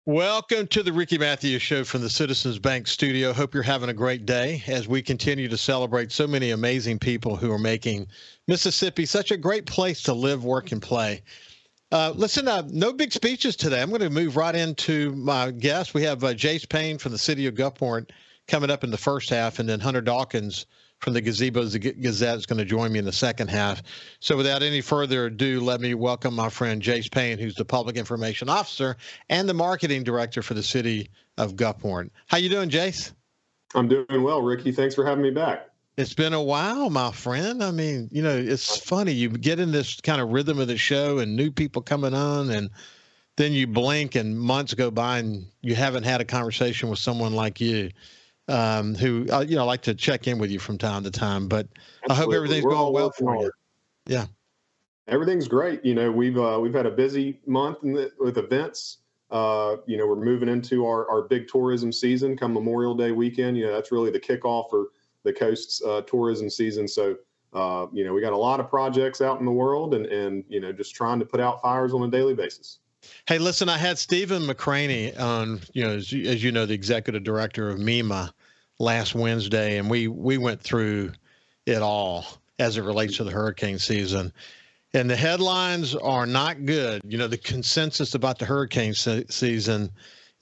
Welcome to the Ricky Matthews Show from the Citizens Bank studio. Hope you're having a great day as we continue to celebrate so many amazing people who are making Mississippi such a great place to live, work, and play. Listen, no big speeches today. I'm going to move right into my guest. We have Jase Payne from the City of Gulfport coming up in the first half, and then Hunter Dawkins from the Gazebo's Gazette is going to join me in the second half. So without any further ado, let me welcome my friend Jase Payne, who's the Public Information Officer and the Marketing Director for the City of Gulfport. How you doing, Jase? I'm doing well, Ricky. Thanks for having me back. It's been a while, my friend. I mean, it's funny. You get in this kind of rhythm of the show and new people coming on, and then you blink and months go by and you haven't had a conversation with someone like you. Who I like to check in with you from time to time, but Absolutely. I hope everything's going well for you. Yeah, everything's great. We've had a busy month with events. We're moving into our big tourism season come Memorial Day weekend. That's really the kickoff for the coast's tourism season. So we got a lot of projects out in the world, and just trying to put out fires on a daily basis. Hey, listen, I had Stephen McCraney on, as you know, the executive director of MEMA last Wednesday, and we went through it all as it relates to the hurricane season. And the headlines are not good. The consensus about the hurricane season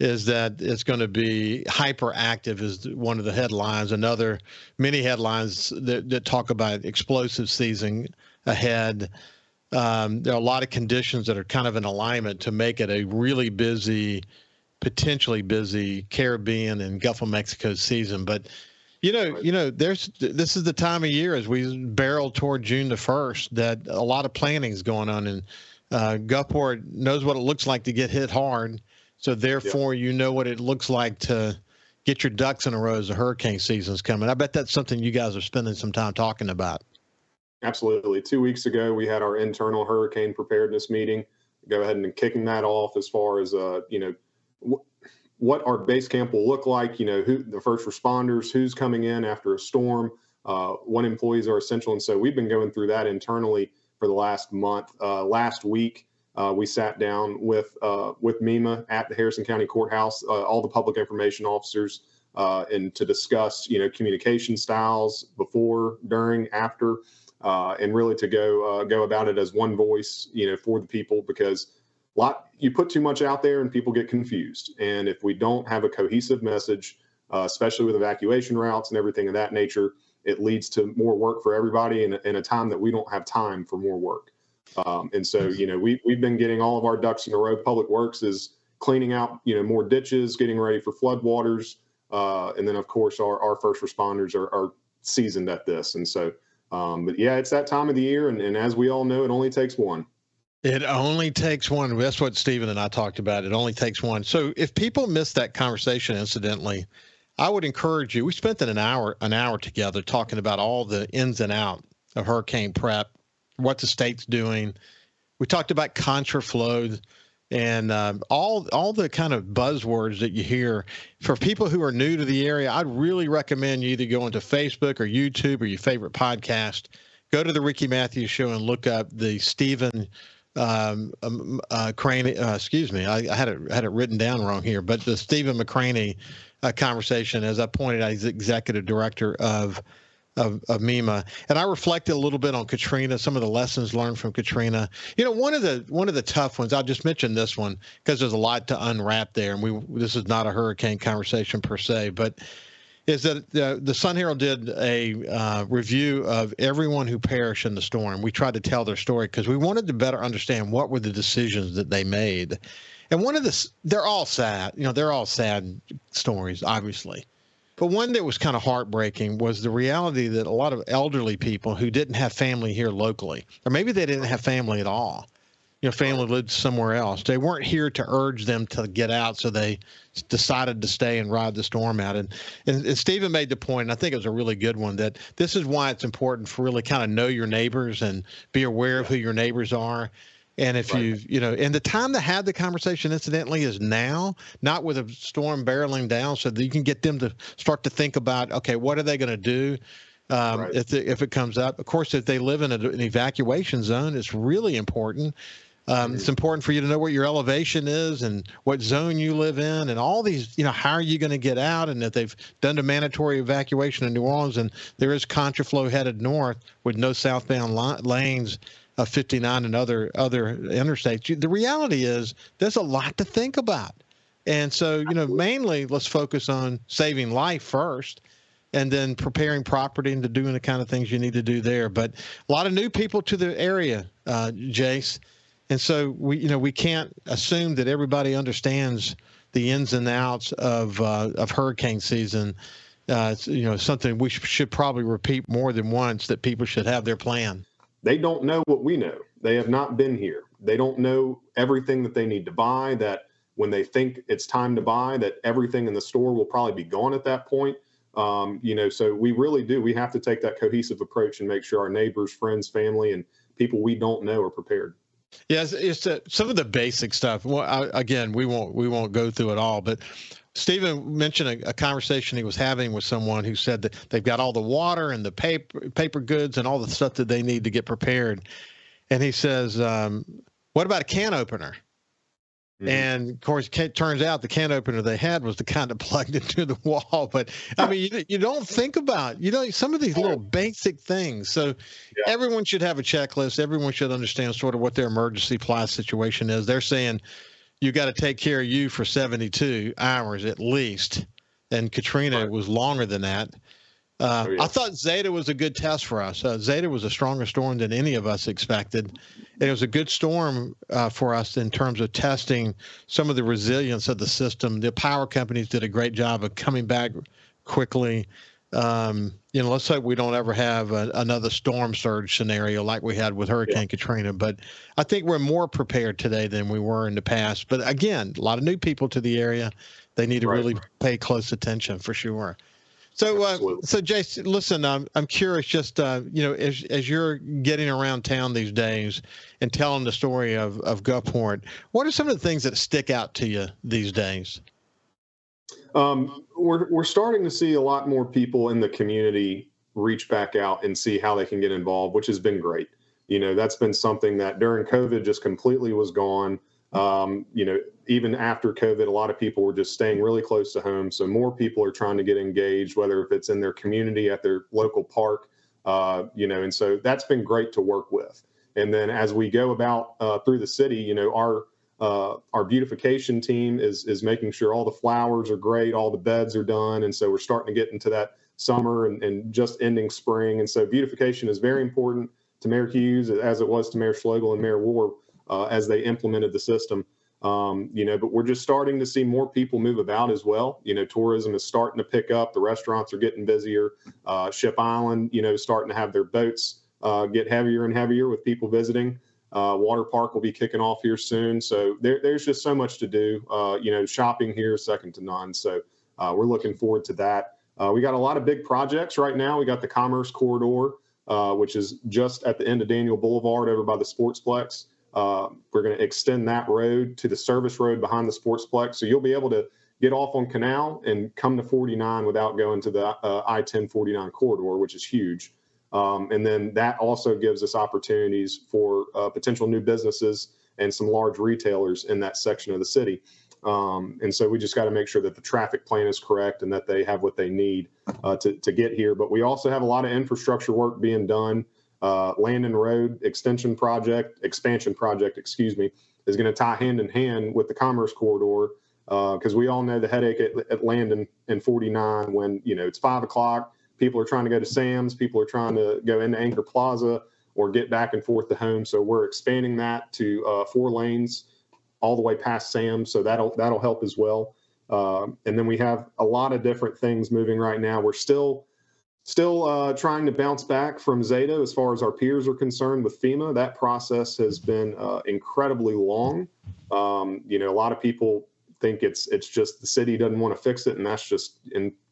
is that it's going to be hyperactive is one of the headlines. Another many headlines that talk about explosive season ahead. There are a lot of conditions that are kind of in alignment to make it a really busy, potentially busy Caribbean and Gulf of Mexico season. But, this is the time of year as we barrel toward June the 1st that a lot of planning is going on. And Gulfport knows what it looks like to get hit hard. So therefore, you know what it looks like to get your ducks in a row as the hurricane season's coming. I bet that's something you guys are spending some time talking about. Absolutely. 2 weeks ago, we had our internal hurricane preparedness meeting. Go ahead and kicking that off as far as, what our base camp will look like, who the first responders, who's coming in after a storm, what employees are essential. And so we've been going through that internally for the last month. Last week, we sat down with MEMA at the Harrison County Courthouse, all the public information officers, and to discuss, communication styles before, during, after. And really to go about it as one voice, for the people, because you put too much out there and people get confused. And if we don't have a cohesive message, especially with evacuation routes and everything of that nature, it leads to more work for everybody in a time that we don't have time for more work. And so, we've been getting all of our ducks in a row. Public Works is cleaning out, more ditches, getting ready for flood waters. And then, of course, our first responders are seasoned at this. And so, but yeah, it's that time of the year. And as we all know, it only takes one. It only takes one. That's what Stephen and I talked about. It only takes one. So if people missed that conversation, incidentally, I would encourage you. We spent an hour together talking about all the ins and outs of hurricane prep, what the state's doing. We talked about contraflow and all the kind of buzzwords that you hear. For people who are new to the area, I'd really recommend you either go into Facebook or YouTube or your favorite podcast. Go to the Ricky Matthews Show and look up the Stephen McCraney. Excuse me, I had it written down wrong here, but the Stephen McCraney conversation, as I pointed out, he's executive director of MEMA, and I reflected a little bit on Katrina, some of the lessons learned from Katrina. One of the tough ones. I'll just mention this one because there's a lot to unwrap there, and this is not a hurricane conversation per se, but is that the Sun Herald did a review of everyone who perished in the storm. We tried to tell their story because we wanted to better understand what were the decisions that they made, and they're all sad. They're all sad stories, obviously. But one that was kind of heartbreaking was the reality that a lot of elderly people who didn't have family here locally, or maybe they didn't have family at all, family lived somewhere else. They weren't here to urge them to get out, so they decided to stay and ride the storm out. And Stephen made the point, and I think it was a really good one, that this is why it's important for really kind of know your neighbors and be aware of who your neighbors are. And if and the time to have the conversation, incidentally, is now, not with a storm barreling down, so that you can get them to start to think about, okay, what are they going to do if it comes up? Of course, if they live in an evacuation zone, it's really important It's important for you to know what your elevation is and what zone you live in and all these, how are you going to get out? And that they've done the mandatory evacuation in New Orleans, and there is contraflow headed north with no southbound lanes of 59 and other interstates. The reality is there's a lot to think about. And so, mainly let's focus on saving life first and then preparing property and doing the kind of things you need to do there. But a lot of new people to the area, Jase. And so we can't assume that everybody understands the ins and outs of hurricane season. It's, something we should probably repeat more than once, that people should have their plan. They don't know what we know. They have not been here. They don't know everything that they need to buy, that when they think it's time to buy, that everything in the store will probably be gone at that point. So we really do. We have to take that cohesive approach and make sure our neighbors, friends, family, and people we don't know are prepared. Yes, it's some of the basic stuff. Well, again, we won't go through it all, but Stephen mentioned a conversation he was having with someone who said that they've got all the water and the paper goods and all the stuff that they need to get prepared. And he says, what about a can opener? Mm-hmm. And of course, it turns out the can opener they had was the kind that plugged into the wall. But I mean, you don't think about, some of these little basic things. So everyone should have a checklist. Everyone should understand sort of what their emergency supply situation is. They're saying you got to take care of you for 72 hours at least. And Katrina was longer than that. I thought Zeta was a good test for us. Zeta was a stronger storm than any of us expected. And it was a good storm for us in terms of testing some of the resilience of the system. The power companies did a great job of coming back quickly. Let's hope we don't ever have another storm surge scenario like we had with Hurricane Katrina. But I think we're more prepared today than we were in the past. But again, a lot of new people to the area. They need to really pay close attention for sure. So, Jase, listen, I'm curious. Just as you're getting around town these days and telling the story of Gulfport, what are some of the things that stick out to you these days? We're starting to see a lot more people in the community reach back out and see how they can get involved, which has been great. That's been something that during COVID just completely was gone. Even after COVID, a lot of people were just staying really close to home. So more people are trying to get engaged, whether if it's in their community, at their local park, and so that's been great to work with. And then as we go about through the city, our beautification team is making sure all the flowers are great, all the beds are done. And so we're starting to get into that summer and just ending spring. And so beautification is very important to Mayor Hughes, as it was to Mayor Schlegel and Mayor War as they implemented the system. But we're just starting to see more people move about as well. Tourism is starting to pick up. The restaurants are getting busier. Ship Island, starting to have their boats get heavier and heavier with people visiting. Water Park will be kicking off here soon. So there's just so much to do. Shopping here is second to none. So we're looking forward to that. We got a lot of big projects right now. We got the Commerce Corridor, which is just at the end of Daniel Boulevard over by the Sportsplex. We're going to extend that road to the service road behind the Sportsplex. So you'll be able to get off on Canal and come to 49 without going to the I-10-49 corridor, which is huge. And then that also gives us opportunities for potential new businesses and some large retailers in that section of the city. And so we just got to make sure that the traffic plan is correct and that they have what they need to get here. But we also have a lot of infrastructure work being done. Landon Road expansion project, is going to tie hand in hand with the Commerce Corridor because we all know the headache at Landon and 49 when, it's 5 o'clock, people are trying to go to Sam's, people are trying to go into Anchor Plaza or get back and forth to home. So we're expanding that to 4 lanes all the way past Sam's. So that'll help as well. And then we have a lot of different things moving right now. We're still trying to bounce back from Zeta as far as our peers are concerned with FEMA. That process has been incredibly long. A lot of people think it's just the city doesn't want to fix it, and that's just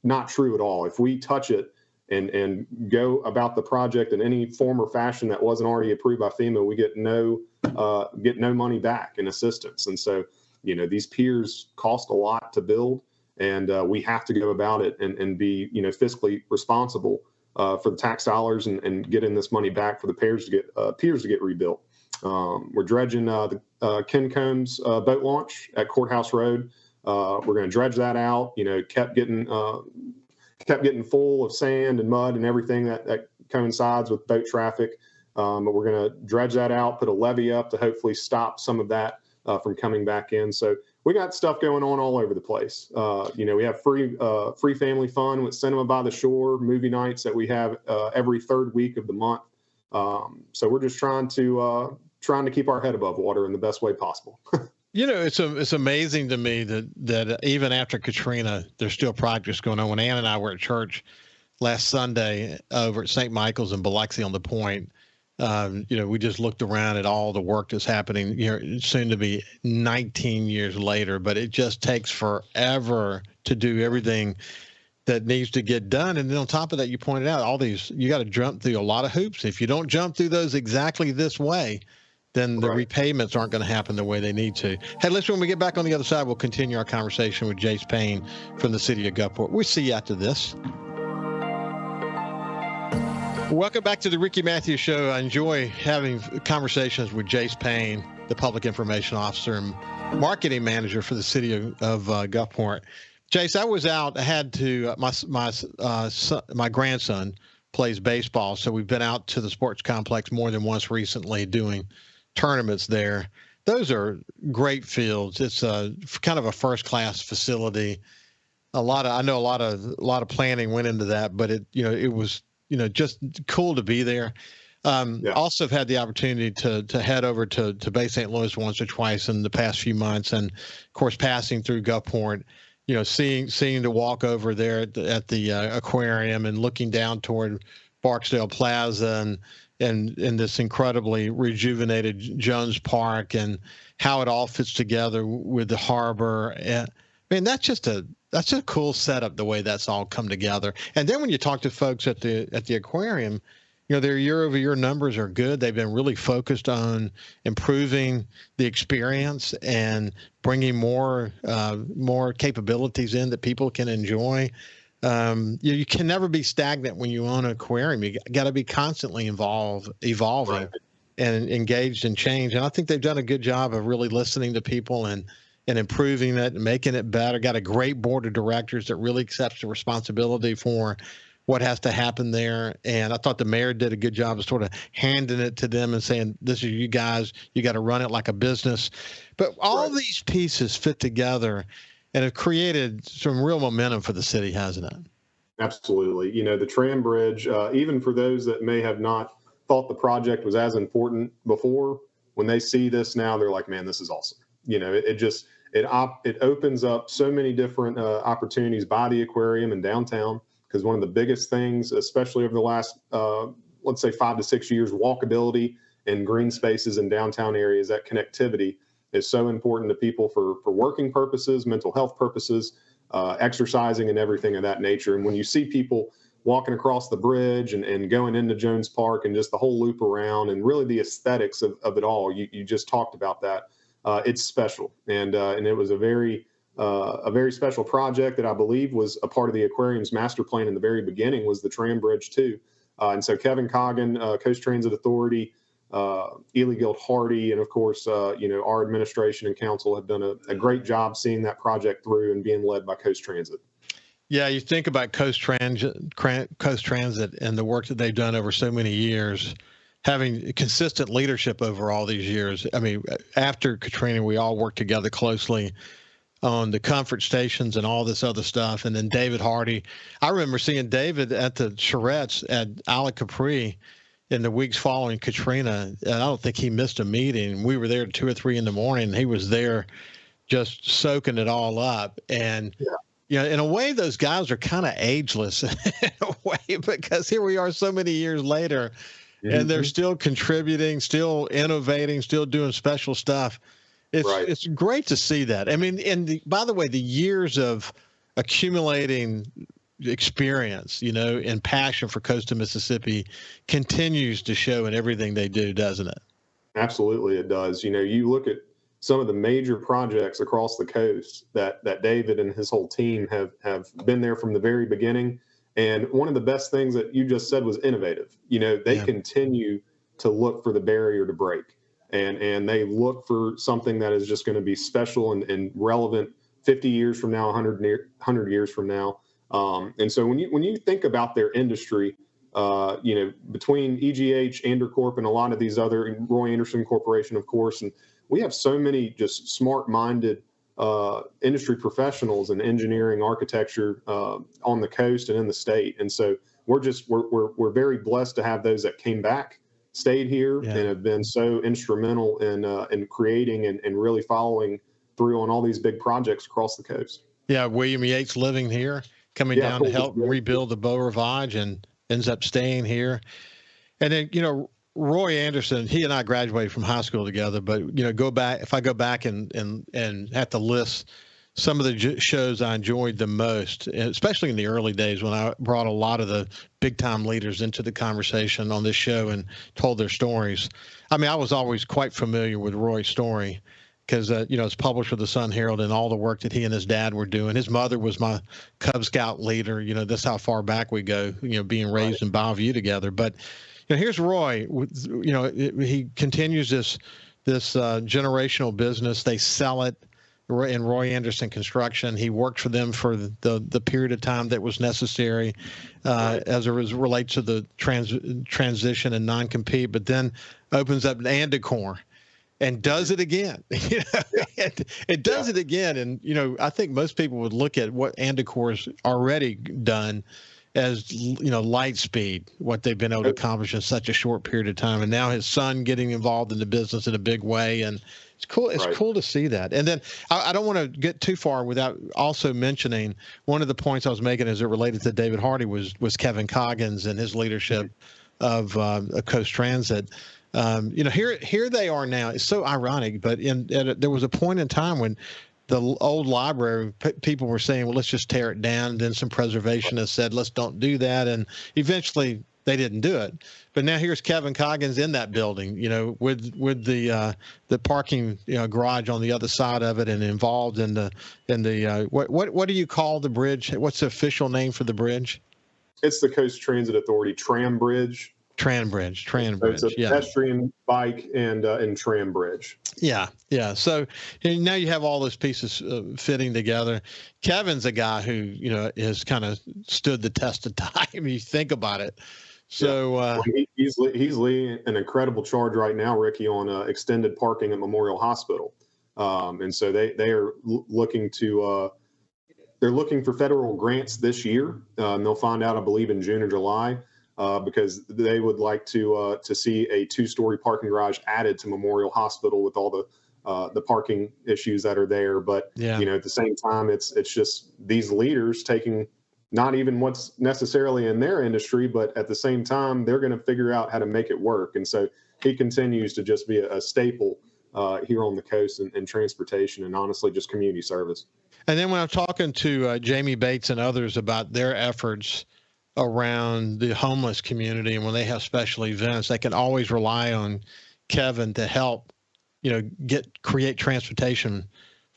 not true at all. If we touch it and go about the project in any form or fashion that wasn't already approved by FEMA, we get no money back in assistance. And so, these piers cost a lot to build. And we have to go about it and be, fiscally responsible for the tax dollars and getting this money back for the piers to get rebuilt. We're dredging the Ken Combs boat launch at Courthouse Road. We're going to dredge that out. Kept getting full of sand and mud and everything that coincides with boat traffic. But we're going to dredge that out, put a levee up to hopefully stop some of that from coming back in. So we got stuff going on all over the place. We have free family fun with Cinema by the Shore, movie nights that we have every third week of the month. So we're just trying to keep our head above water in the best way possible. It's amazing to me that even after Katrina, there's still projects going on. When Ann and I were at church last Sunday over at St. Michael's in Biloxi on the Point, we just looked around at all the work that's happening soon to be 19 years later, but it just takes forever to do everything that needs to get done. And then on top of that, you pointed out you got to jump through a lot of hoops. If you don't jump through those exactly this way, then the repayments aren't going to happen the way they need to. Hey, listen, when we get back on the other side, we'll continue our conversation with Jase Payne from the City of Gulfport. We'll see you after this. Welcome back to the Ricky Matthews Show. I enjoy having conversations with Jase Payne, the Public Information Officer and Marketing Manager for the City of Gulfport. Jase, I was out. I had to. My grandson plays baseball, so we've been out to the sports complex more than once recently doing tournaments there. Those are great fields. It's kind of a first-class facility. I know a lot of planning went into that, but it was just cool to be there. Also have had the opportunity to head over to Bay St. Louis once or twice in the past few months, and of course passing through Gulfport, seeing the walk over there at the aquarium and looking down toward Barksdale Plaza and this incredibly rejuvenated Jones Park and how it all fits together with the harbor. And I mean, that's a cool setup, the way that's all come together. And then when you talk to folks at the aquarium, their year-over-year numbers are good. They've been really focused on improving the experience and bringing more capabilities in that people can enjoy. You can never be stagnant when you own an aquarium. You got to be constantly evolving and engaged in change. And I think they've done a good job of really listening to people and improving it and making it better. Got a great board of directors that really accepts the responsibility for what has to happen there. And I thought the mayor did a good job of sort of handing it to them and saying, this is you guys, you got to run it like a business. But all these pieces fit together and have created some real momentum for the city, hasn't it? Absolutely. The tram bridge, even for those that may have not thought the project was as important before, when they see this now, they're like, man, this is awesome. It opens up so many different opportunities by the aquarium and downtown. Because one of the biggest things, especially over the last, let's say 5 to 6 years, walkability and green spaces in downtown areas, that connectivity is so important to people for working purposes, mental health purposes, exercising and everything of that nature. And when you see people walking across the bridge and going into Jones Park and just the whole loop around and really the aesthetics of it all, you just talked about that. It's special. And it was a very special project that I believe was a part of the aquarium's master plan in the very beginning, was the tram bridge too. And so Kevin Coggin, Coast Transit Authority, Ely Guild Hardy, and of course, our administration and council have done a great job seeing that project through and being led by Coast Transit. Yeah, you think about Coast Transit and the work that they've done over so many years, having consistent leadership over all these years. I mean, after Katrina, we all worked together closely on the comfort stations and all this other stuff. And then David Hardy, I remember seeing David at the Charettes at Isle Capri in the weeks following Katrina. And I don't think he missed a meeting. We were there at 2 or 3 in the morning. He was there just soaking it all up. And, in a way, those guys are kind of ageless in a way, because here we are so many years later, and they're still contributing, still innovating, still doing special stuff. It's great to see that. I mean, by the way, the years of accumulating experience, and passion for coastal Mississippi continues to show in everything they do, doesn't it? Absolutely, it does. You look at some of the major projects across the coast that David and his whole team have been there from the very beginning. And one of the best things that you just said was innovative. They continue to look for the barrier to break. and they look for something that is just going to be special and relevant 50 years from now, 100 years from now. And so when you think about their industry, between EGH, Andercorp, and a lot of these other, Roy Anderson Corporation, of course, and we have so many just smart-minded industry professionals in engineering, architecture on the coast and in the state. And so we're very blessed to have those that came back, stayed here, and have been so instrumental in creating and really following through on all these big projects across the coast. Yeah, William Yates living here, coming down to help rebuild the Beau Rivage, and ends up staying here. And then, Roy Anderson, he and I graduated from high school together, but, if I go back and have to list some of the shows I enjoyed the most, especially in the early days when I brought a lot of the big time leaders into the conversation on this show and told their stories. I mean, I was always quite familiar with Roy's story because, it's published with the Sun Herald and all the work that he and his dad were doing. His mother was my Cub Scout leader. That's how far back we go, being raised in Bayview together. But, here's Roy. He continues this generational business. They sell it in Roy Anderson Construction. He worked for them for the period of time that was necessary as it relates to the transition and non-compete, but then opens up Andercorp and does it again. It does it again. And, I think most people would look at what Andercorp's already done as, light speed, what they've been able to accomplish in such a short period of time. And now his son getting involved in the business in a big way. And it's cool. It's cool to see that. And then I don't want to get too far without also mentioning one of the points I was making as it related to David Hardy was Kevin Coggins and his leadership of Coast Transit. Here they are now. It's so ironic, but there was a point in time when the old library, people were saying, well, let's just tear it down. Then some preservationists said, let's don't do that. And eventually they didn't do it. But now here's Kevin Coggins in that building, with the parking garage on the other side of it, and involved in the what do you call the bridge? What's the official name for the bridge? It's the Coast Transit Authority Tram Bridge. Tram Bridge. So it's a pedestrian, bike, and tram bridge. Yeah. So now you have all those pieces fitting together. Kevin's a guy who has kind of stood the test of time. You think about it. So he's leading an incredible charge right now, Ricky, on extended parking at Memorial Hospital, and so they are looking to. They're looking for federal grants this year. And they'll find out, I believe, in June or July. Because they would like to see a 2-story parking garage added to Memorial Hospital with all the parking issues that are there. But at the same time, it's just these leaders taking not even what's necessarily in their industry, but at the same time, they're going to figure out how to make it work. And so he continues to just be a staple here on the coast in transportation and honestly just community service. And then when I'm talking to Jamie Bates and others about their efforts around the homeless community, and when they have special events, they can always rely on Kevin to help, create transportation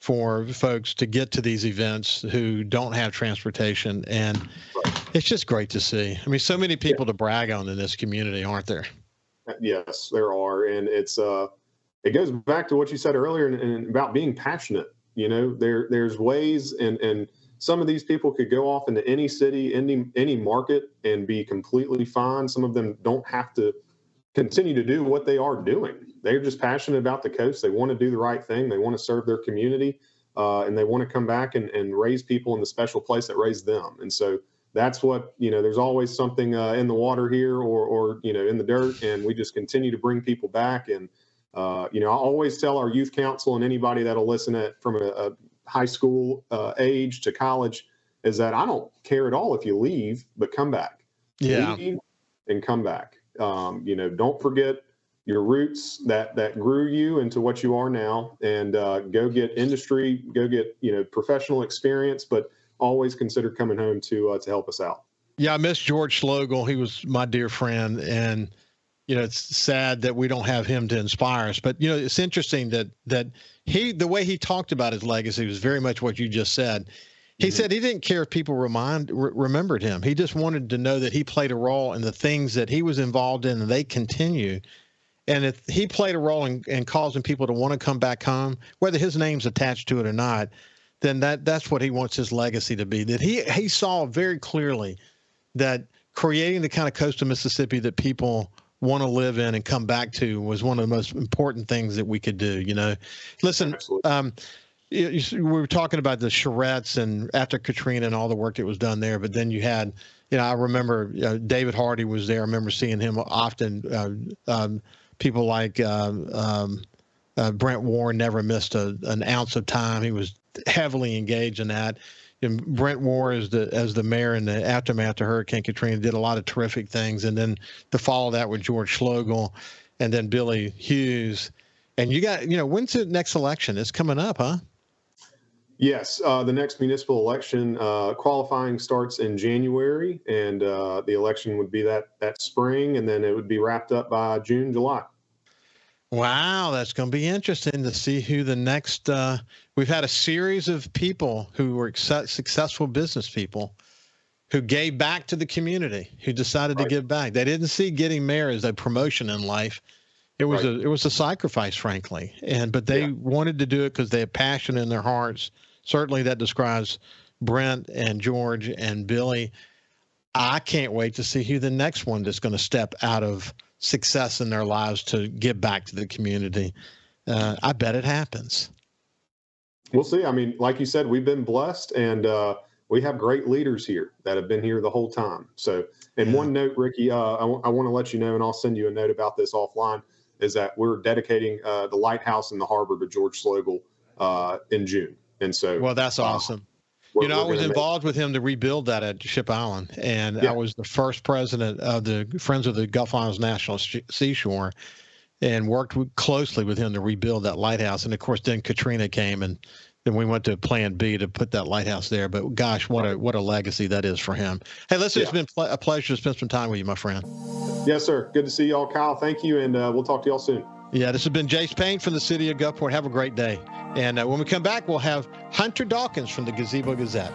for folks to get to these events who don't have transportation. And it's just great to see. I mean, so many people to brag on in this community, aren't there? Yes, there are. And it goes back to what you said earlier and about being passionate. There's ways and some of these people could go off into any city, any market, and be completely fine. Some of them don't have to continue to do what they are doing. They're just passionate about the coast. They want to do the right thing. They want to serve their community, and they want to come back and raise people in the special place that raised them. And so that's what, there's always something in the water here or in the dirt, and we just continue to bring people back. And, I always tell our youth council and anybody that'll listen from a high school age to college is that I don't care at all if you leave, but come back. Leave and come back. Don't forget your roots that grew you into what you are now, and go get industry, go get professional experience, but always consider coming home to help us out. Yeah, I miss George Slogel. He was my dear friend, and it's sad that we don't have him to inspire us. But it's interesting that the way he talked about his legacy was very much what you just said. He said he didn't care if people remembered him. He just wanted to know that he played a role in the things that he was involved in, and they continue. And if he played a role in causing people to want to come back home, whether his name's attached to it or not, then that's what he wants his legacy to be. That he saw very clearly that creating the kind of coastal Mississippi that people want to live in and come back to was one of the most important things that we could do. Listen, we were talking about the charrettes and after Katrina and all the work that was done there, but then you had, I remember David Hardy was there. I remember seeing him often. People like Brent Warren never missed an ounce of time. He was heavily engaged in that. And Brent Warren, as the mayor in the aftermath of Hurricane Katrina, did a lot of terrific things. And then to follow that with George Schlogel and then Billy Hughes. And you got, when's the next election? It's coming up, huh? Yes, the next municipal election qualifying starts in January, and the election would be that spring, and then it would be wrapped up by June, July. Wow, that's going to be interesting to see who the next. We've had a series of people who were successful business people who gave back to the community, who decided to give back. They didn't see getting mayor as a promotion in life. It was a sacrifice, frankly, but they wanted to do it because they had passion in their hearts. Certainly, that describes Brent and George and Billy. I can't wait to see who the next one that's going to step out of success in their lives to give back to the community. I bet it happens. We'll see. I mean, like you said, we've been blessed, and we have great leaders here that have been here the whole time. So, and one note, Ricky, I want to let you know, and I'll send you a note about this offline, is that we're dedicating the lighthouse in the harbor to George Schlogel in June. And so, well, that's awesome. I was involved with him to rebuild that at Ship Island, and I was the first president of the Friends of the Gulf Islands National Seashore, and worked closely with him to rebuild that lighthouse. And of course, then Katrina came, and then we went to Plan B to put that lighthouse there. But gosh, what a legacy that is for him. Hey, listen, it's been a pleasure to spend some time with you, my friend. Yes, sir. Good to see y'all, Kyle. Thank you, and we'll talk to y'all soon. Yeah, this has been Jase Payne from the City of Gulfport. Have a great day. And when we come back, we'll have Hunter Dawkins from the Gazebo Gazette.